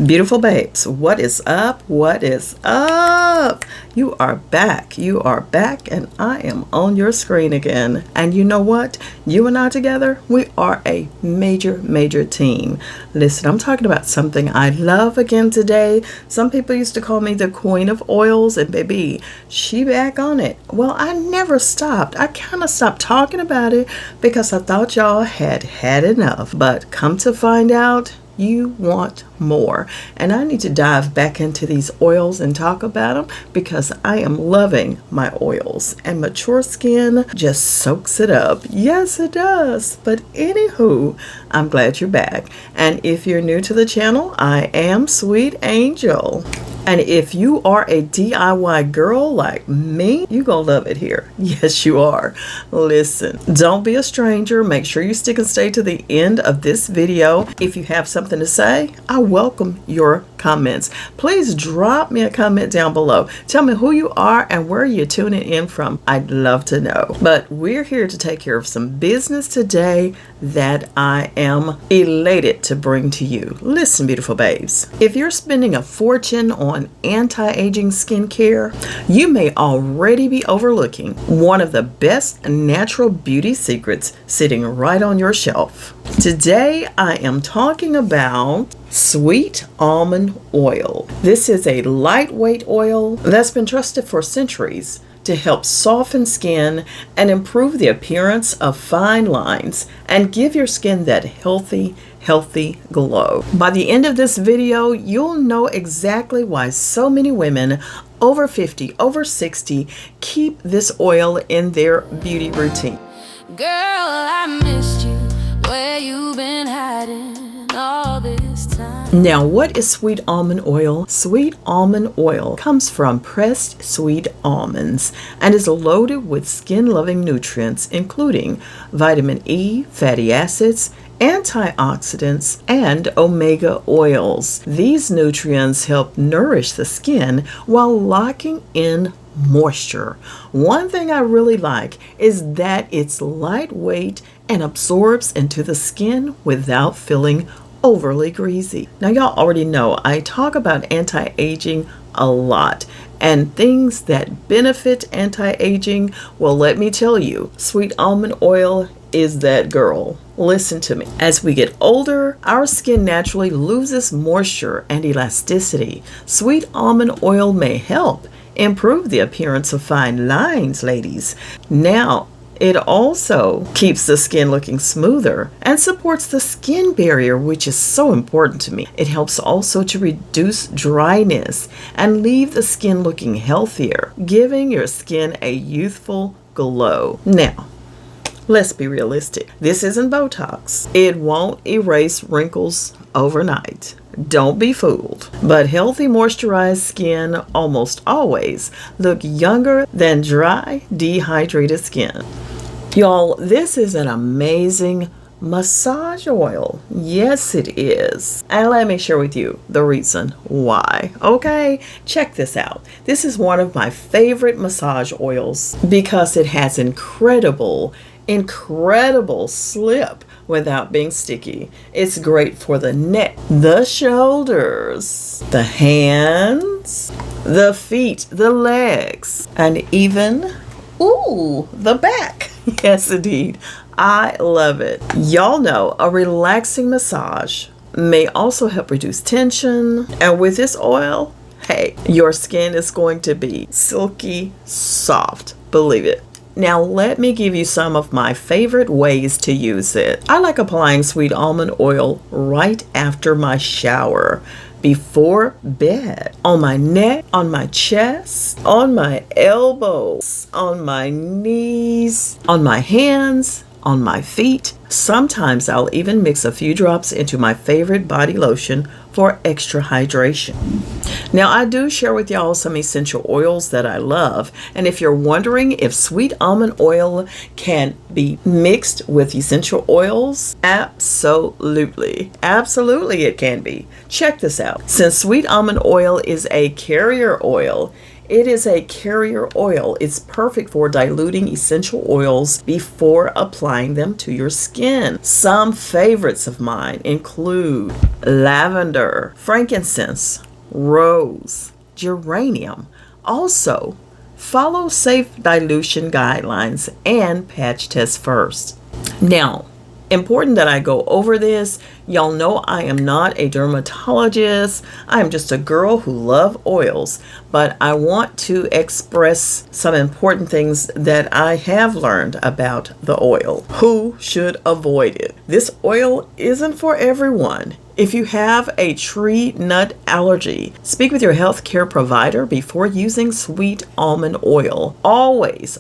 Beautiful babes, what is up? What is up? You are back. You are back, and I am on your screen again. And you know what? You and I together, we are a major team. Listen, I'm talking about something I love again today. Some people used to call me the queen of oils, and baby, she back on it. Well, I never stopped. I kind of stopped talking about it because I thought y'all had had enough. But come to find out, you want more, and I need to dive back into these oils and talk about them because I am loving my oils, and mature skin just soaks it up. Yes, it does. But anywho, I'm glad you're back, and if you're new to the channel, I am Sweet Angel. And if you are a DIY girl like me, you gonna love it here. Yes, you are. Listen, don't be a stranger. Make sure you stick and stay to the end of this video. If you have something to say, I welcome your comments. Please drop me a comment down below. Tell me who you are and where you're tuning in from. I'd love to know. But we're here to take care of some business today that I am elated to bring to you. Listen, beautiful babes. If you're spending a fortune on anti-aging skincare, you may already be overlooking one of the best natural beauty secrets sitting right on your shelf. Today, I am talking about Sweet Almond Oil. This is a lightweight oil that's been trusted for centuries to help soften skin and improve the appearance of fine lines and give your skin that healthy glow. By the end of this video, you'll know exactly why so many women over 50, over 60 keep this oil in their beauty routine. Girl, I missed you. Where you been hiding all this time? Now, what is sweet almond oil? Sweet almond oil comes from pressed sweet almonds and is loaded with skin-loving nutrients, including vitamin E, fatty acids, antioxidants, and omega oils. These nutrients help nourish the skin while locking in moisture. One thing I really like is that it's lightweight and absorbs into the skin without feeling overly greasy. Now, y'all already know I talk about anti-aging a lot and things that benefit anti-aging. Well, let me tell you, sweet almond oil is that girl. Listen to me. As we get older, our skin naturally loses moisture and elasticity. Sweet almond oil may help improve the appearance of fine lines, ladies. Now, it also keeps the skin looking smoother and supports the skin barrier, which is so important to me. It helps also to reduce dryness and leave the skin looking healthier, giving your skin a youthful glow. Now, let's be realistic. This isn't Botox. It won't erase wrinkles overnight. Don't be fooled. But healthy moisturized skin almost always look younger than dry, dehydrated skin. Y'all, this is an amazing massage oil. Yes, it is. And let me share with you the reason why. Okay, check this out. This is one of my favorite massage oils because it has incredible slip without being sticky. It's great for the neck, the shoulders, the hands, the feet, the legs, and even, the back. Yes, indeed. I love it. Y'all know a relaxing massage may also help reduce tension. And with this oil, hey, your skin is going to be silky soft. Believe it. Now, let me give you some of my favorite ways to use it. I like applying sweet almond oil right after my shower, before bed, on my neck, on my chest, on my elbows, on my knees, on my hands, on my feet. Sometimes I'll even mix a few drops into my favorite body lotion for extra hydration. Now, I do share with y'all some essential oils that I love, and if you're wondering if sweet almond oil can be mixed with essential oils, absolutely it can be. Check this out. Since sweet almond oil is a carrier oil, It is a carrier oil. It's perfect for diluting essential oils before applying them to your skin. Some favorites of mine include lavender, frankincense, rose, geranium. Also, follow safe dilution guidelines and patch test first. Now, important that I go over this. Y'all know I am not a dermatologist. I am just a girl who loves oils, but I want to express some important things that I have learned about the oil. Who should avoid it? This oil isn't for everyone. If you have a tree nut allergy, speak with your healthcare provider before using sweet almond oil. Always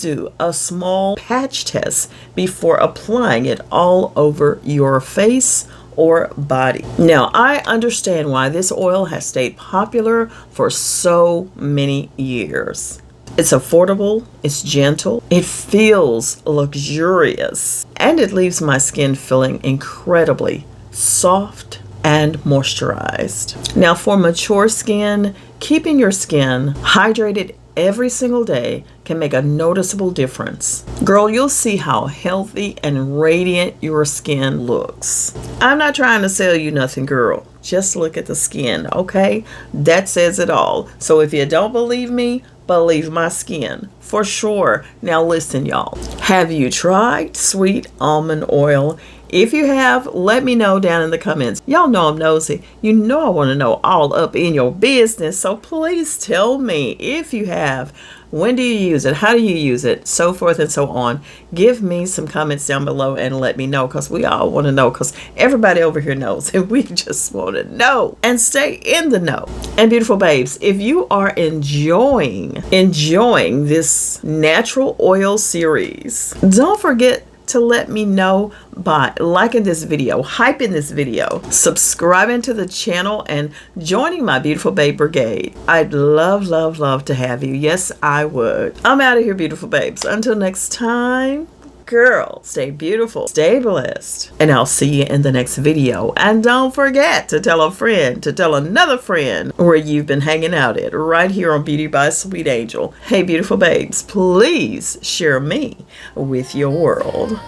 do a small patch test before applying it all over your face or body. Now, I understand why this oil has stayed popular for so many years. It's affordable, it's gentle, it feels luxurious, and it leaves my skin feeling incredibly soft and moisturized. Now, for mature skin, keeping your skin hydrated every single day can make a noticeable difference. Girl, you'll see how healthy and radiant your skin looks. I'm not trying to sell you nothing, girl. Just look at the skin, okay? That says it all. So if you don't believe me, believe my skin for sure. Now listen, y'all. Have you tried sweet almond oil? If you have, let me know down in the comments. Y'all know I'm nosy. You know I want to know all up in your business. So please tell me if you have. When do you use it? How do you use it? So forth and so on. Give me some comments down below and let me know, because we all want to know, because everybody over here knows and we just want to know and stay in the know. And beautiful babes, if you are enjoying this natural oil series, don't forget to let me know by liking this video, hyping this video, subscribing to the channel, and joining my beautiful babe brigade. I'd love to have you. Yes, I would. I'm out of here, beautiful babes. Until next time, girl, stay beautiful, stay blessed, and I'll see you in the next video. And don't forget to tell a friend to tell another friend where you've been hanging out at, right here on Beauty by Sweet Angel. Hey, beautiful babes, please share me with your world.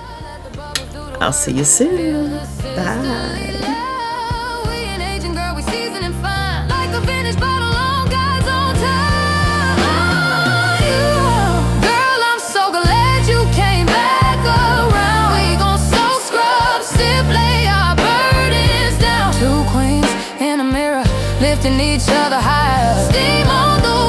I'll see you soon. Bye. Lifting each other higher. Steam on the